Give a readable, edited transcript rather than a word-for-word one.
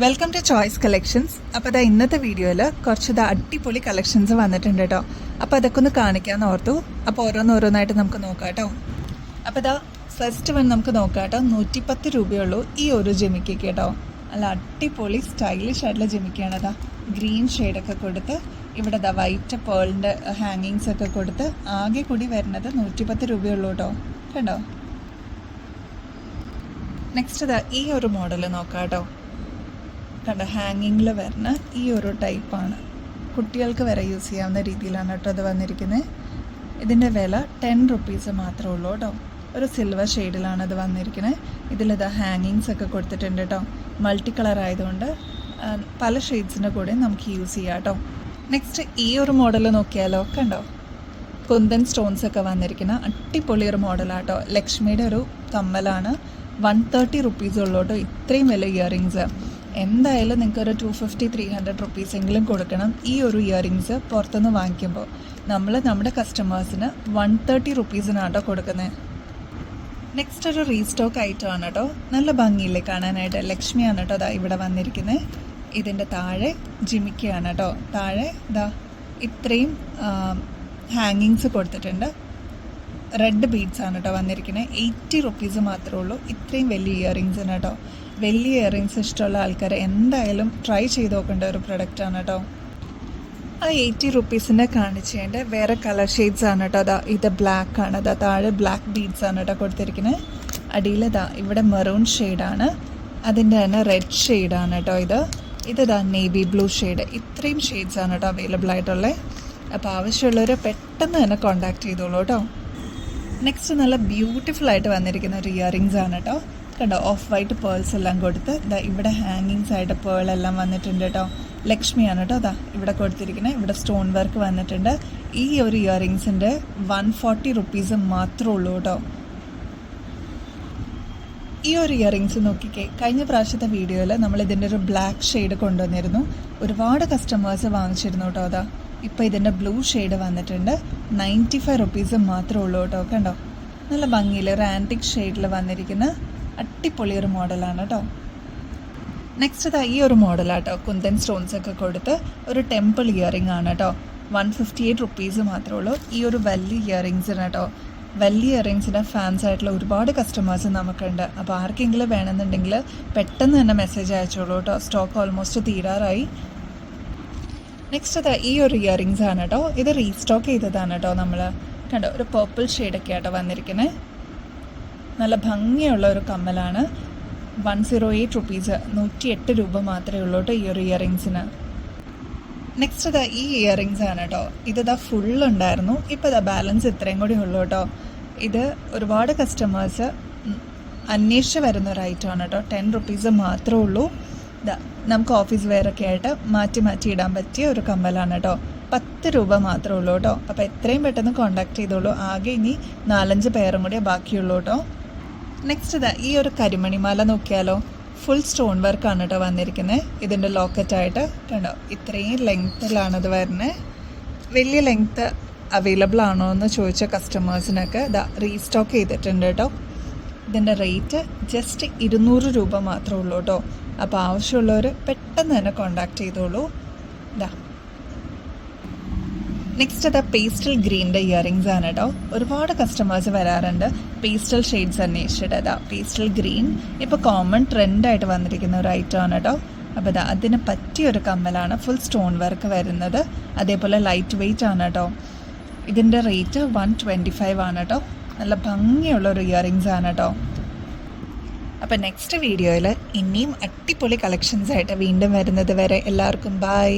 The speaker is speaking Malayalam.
Welcome to choice collections. അപ്പോൾ അതാ ഇന്നത്തെ വീഡിയോയിൽ കുറച്ച് അടിപൊളി കളക്ഷൻസ് വന്നിട്ടുണ്ട് കേട്ടോ. അപ്പോൾ അതൊക്കെ ഒന്ന് കാണിക്കാമെന്ന് ഓർത്തു. അപ്പോൾ ഓരോന്നായിട്ട് നമുക്ക് നോക്കാം കേട്ടോ. അപ്പോൾ ഇതാ ഫസ്റ്റ് വൺ നമുക്ക് നോക്കാം കേട്ടോ. 110 രൂപയുള്ളൂ ഈ ഒരു ജിമിക്ക് കേട്ടോ. നല്ല അടിപൊളി സ്റ്റൈലിഷ് ആയിട്ടുള്ള ജിമിക്കാണ്. അതാ ഗ്രീൻ ഷെയ്ഡൊക്കെ കൊടുത്ത് ഇവിടെ ഇതാ വൈറ്റ് പേളിൻ്റെ ഹാങ്ങിങ്സ് ഒക്കെ കൊടുത്ത് ആകെ കൂടി വരുന്നത് 110 രൂപയുള്ളൂ കേട്ടോ. കണ്ടോ? നെക്സ്റ്റ് ഇതാ ഈ ഒരു മോഡൽ നോക്കാം കേട്ടോ. കണ്ട ഹാങ്ങിങ്ങിൽ വരുന്ന ഈ ഒരു ടൈപ്പാണ്. കുട്ടികൾക്ക് വരെ യൂസ് ചെയ്യാവുന്ന രീതിയിലാണ് കേട്ടോ അത് വന്നിരിക്കുന്നത്. ഇതിൻ്റെ വില 10 റുപ്പീസ് മാത്രമേ ഉള്ളൂ കേട്ടോ. ഒരു സിൽവർ ഷെയ്ഡിലാണ് അത് വന്നിരിക്കുന്നത്. ഇതിലിത് ഹാങ്ങിങ്സ് ഒക്കെ കൊടുത്തിട്ടുണ്ട് കേട്ടോ. മൾട്ടി കളർ ആയതുകൊണ്ട് പല ഷെയ്ഡ്സിൻ്റെ കൂടെ നമുക്ക് യൂസ് ചെയ്യാം കേട്ടോ. നെക്സ്റ്റ് ഈ ഒരു മോഡൽ നോക്കിയാലോ. കണ്ടോ? കുന്തൻ സ്റ്റോൺസ് ഒക്കെ വന്നിരിക്കുന്ന അടിപൊളി ഒരു മോഡലാട്ടോ. ലക്ഷ്മിയുടെ ഒരു കമ്മലാണ്. 130 റുപ്പീസ് ഉള്ളൂ കേട്ടോ. ഇത്രയും വില ഇയറിങ്സ് എന്തായാലും നിങ്ങൾക്കൊരു 250-300 റുപ്പീസ് എങ്കിലും കൊടുക്കണം ഈ ഒരു ഇയറിങ്സ് പുറത്തുനിന്ന് വാങ്ങിക്കുമ്പോൾ. നമ്മൾ നമ്മുടെ കസ്റ്റമേഴ്സിന് 130 റുപ്പീസിനാണ് കേട്ടോ കൊടുക്കുന്നത്. നെക്സ്റ്റ് ഒരു റീസ്റ്റോക്ക് ഐറ്റമാണ് കേട്ടോ. നല്ല ഭംഗിയില്ലേ കാണാനായിട്ട്. ലക്ഷ്മിയാണ് കേട്ടോ അതാ ഇവിടെ വന്നിരിക്കുന്നത്. ഇതിൻ്റെ താഴെ ജിമിക്കയാണ് കേട്ടോ. താഴെ ഇതാ ഇത്രയും ഹാങ്ങിങ്സ് കൊടുത്തിട്ടുണ്ട്. റെഡ് ബീഡ്സ് ആണ് കേട്ടോ വന്നിരിക്കുന്നത്. 80 റുപ്പീസ് മാത്രമേ ഉള്ളൂ ഇത്രയും വലിയ ഇയറിങ്സിന് കേട്ടോ. വലിയ ഇയറിങ്സ് ഇഷ്ടമുള്ള ആൾക്കാർ എന്തായാലും ട്രൈ ചെയ്ത് നോക്കേണ്ട ഒരു പ്രൊഡക്റ്റാണ് കേട്ടോ. ആ 80 റുപ്പീസിൻ്റെ കാണിച്ചതിൻ്റെ വേറെ കളർ ഷെയ്ഡ്സ് ആണ് കേട്ടോ. അതാ ഇത് ബ്ലാക്ക് ആണ്. അതാ താഴെ ബ്ലാക്ക് ബീഡ്സ് ആണ് കേട്ടോ കൊടുത്തിരിക്കുന്നത്. അടിയിൽ ഇതാ ഇവിടെ മെറൂൺ ഷെയ്ഡാണ്. അതിൻ്റെ തന്നെ റെഡ് ഷെയ്ഡാണ് കേട്ടോ. ഇതാ നേവി ബ്ലൂ ഷെയ്ഡ്. ഇത്രയും ഷെയ്ഡ്സ് ആണ് കേട്ടോ അവൈലബിൾ ആയിട്ടുള്ളത്. അപ്പോൾ ആവശ്യമുള്ളവർ പെട്ടെന്ന് തന്നെ കോൺടാക്ട് ചെയ്തോളൂ കേട്ടോ. നെക്സ്റ്റ് നല്ല ബ്യൂട്ടിഫുൾ ആയിട്ട് വന്നിരിക്കുന്ന ഒരു ഇയറിങ്സ് ആണ് കേട്ടോ. കണ്ടോ? ഓഫ് വൈറ്റ് പേൾസ് എല്ലാം കൊടുത്ത് ഇതാ ഇവിടെ ഹാങ്ങിങ്സ് ആയിട്ട് പേളെല്ലാം വന്നിട്ടുണ്ട് കേട്ടോ. ലക്ഷ്മിയാണ് കേട്ടോ അതാ ഇവിടെ കൊടുത്തിരിക്കുന്നത്. ഇവിടെ സ്റ്റോൺ വർക്ക് വന്നിട്ടുണ്ട്. ഈ ഒരു ഇയറിങ്സിൻ്റെ 140 റുപ്പീസ് മാത്രമേ ഉള്ളൂ കേട്ടോ. ഈ ഒരു ഇയറിങ്സ് നോക്കിക്കേ. കഴിഞ്ഞ പ്രാവശ്യത്തെ വീഡിയോയിൽ നമ്മൾ ഇതിൻ്റെ ഒരു ബ്ലാക്ക് ഷെയ്ഡ് കൊണ്ടുവന്നിരുന്നു. ഒരുപാട് കസ്റ്റമേഴ്സ് വാങ്ങിച്ചിരുന്നു കേട്ടോ. അതാ ഇപ്പോൾ ഇതിൻ്റെ ബ്ലൂ ഷെയ്ഡ് വന്നിട്ടുണ്ട്. 95 റുപ്പീസ് മാത്രമേ ഉള്ളൂ കേട്ടോ. കണ്ടോ? നല്ല ഭംഗിയിൽ ഒരു ആൻറ്റിക് ഷെയ്ഡിൽ വന്നിരിക്കുന്ന അടിപൊളി ഒരു മോഡലാണ് കേട്ടോ. നെക്സ്റ്റ് ഇതാ ഈ ഒരു മോഡലാട്ടോ. കുന്തൻ സ്റ്റോൺസ് ഒക്കെ കൊടുത്ത് ഒരു ടെമ്പിൾ ഇയറിംഗ് ആണ് കേട്ടോ. 158 റുപ്പീസ് മാത്രമേ ഉള്ളൂ ഈ ഒരു വലിയ ഇയറിങ്സിന് കേട്ടോ. വലിയ ഇയറിങ്സിന് ഫാൻസ് ആയിട്ടുള്ള ഒരുപാട് കസ്റ്റമേഴ്സ് നമുക്കുണ്ട്. അപ്പോൾ ആർക്കെങ്കിലും വേണമെന്നുണ്ടെങ്കിൽ പെട്ടെന്ന് തന്നെ മെസ്സേജ് അയച്ചോളൂ കേട്ടോ. സ്റ്റോക്ക് ഓൾമോസ്റ്റ് തീരാറായി. നെക്സ്റ്റ് അതാ ഈ ഒരു ഇയറിങ്സ് ആണ് കേട്ടോ. ഇത് റീസ്റ്റോക്ക് ചെയ്തതാണ് കേട്ടോ നമ്മൾ. കണ്ടോ? ഒരു പർപ്പിൾ ഷെയ്ഡൊക്കെ ആട്ടോ വന്നിരിക്കുന്നത്. നല്ല ഭംഗിയുള്ള ഒരു കമ്മലാണ്. 108 റുപ്പീസ് 108 രൂപ മാത്രമേ ഉള്ളൂ കേട്ടോ ഈ ഒരു ഇയറിങ്സിന്. നെക്സ്റ്റ് ഇതാ ഈ ഇയറിങ്സ് ആണ് കേട്ടോ. ഇതാ ഫുള്ളുണ്ടായിരുന്നു. ഇപ്പോൾ ഇതാ ബാലൻസ് ഇത്രയും കൂടി ഉള്ളൂ കേട്ടോ. ഇത് ഒരുപാട് കസ്റ്റമേഴ്സ് അന്വേഷിച്ച് വരുന്ന ഒരു ഐറ്റമാണ് കേട്ടോ. 10 റുപ്പീസ് മാത്രമേ ഉള്ളൂ. ഇതാ നമുക്ക് ഓഫീസ് വെയറൊക്കെ ആയിട്ട് മാറ്റി ഇടാൻ പറ്റിയ ഒരു കമ്മലാണ് കേട്ടോ. 10 രൂപ മാത്രമേ ഉള്ളൂ കേട്ടോ. അപ്പോൾ എത്രയും പെട്ടെന്ന് കോൺടാക്ട് ചെയ്തോളൂ. ആകെ ഇനി 4-5 പേരും കൂടിയേ ബാക്കിയുള്ളൂ കേട്ടോ. നെക്സ്റ്റ് ഇതാ ഈ ഒരു കരിമണിമാല നോക്കിയാലോ. ഫുൾ സ്റ്റോൺ വർക്കാണ് കേട്ടോ വന്നിരിക്കുന്നത്. ഇതിൻ്റെ ലോക്കറ്റായിട്ട് കണ്ടോ. ഇത്രയും ലെങ്ത്തിലാണത് വരുന്നത്. വലിയ ലെങ്ത്ത് അവൈലബിൾ ആണോ എന്ന് ചോദിച്ച കസ്റ്റമേഴ്സിനൊക്കെ ഇതാ റീസ്റ്റോക്ക് ചെയ്തിട്ടുണ്ട് കേട്ടോ. ഇതിൻ്റെ റേറ്റ് ജസ്റ്റ് 200 രൂപ മാത്രമേ ഉള്ളൂ കേട്ടോ. അപ്പോൾ ആവശ്യമുള്ളവർ പെട്ടെന്ന് തന്നെ കോൺടാക്ട് ചെയ്തോളൂ. ഇതാ നെക്സ്റ്റ് അതാ പേസ്റ്റൽ ഗ്രീൻ്റെ ഇയറിങ്സ് ആണ് കേട്ടോ. ഒരുപാട് കസ്റ്റമേഴ്സ് വരാറുണ്ട് പേസ്റ്റൽ ഷെയ്ഡ്സ് അന്വേഷിച്ചിട്ട്. അതാ പേസ്റ്റൽ ഗ്രീൻ ഇപ്പോൾ കോമൺ ട്രെൻഡായിട്ട് വന്നിരിക്കുന്ന ഒരു ഐറ്റമാണ് കേട്ടോ. അപ്പോൾ ഇതാ അതിന് പറ്റിയൊരു കമ്മലാണ്. ഫുൾ സ്റ്റോൺ വർക്ക് വരുന്നത്. അതേപോലെ ലൈറ്റ് വെയ്റ്റ് ആണ് കേട്ടോ. ഇതിൻ്റെ റേറ്റ് 125 ആണ് കേട്ടോ. നല്ല ഭംഗിയുള്ളൊരു ഇയറിങ്സ് ആണ് കേട്ടോ. അപ്പോൾ നെക്സ്റ്റ് വീഡിയോയിൽ ഇനിയും അടിപൊളി കളക്ഷൻസ് ആയിട്ട് വീണ്ടും വരുന്നത് വരെ എല്ലാവർക്കും ബൈ.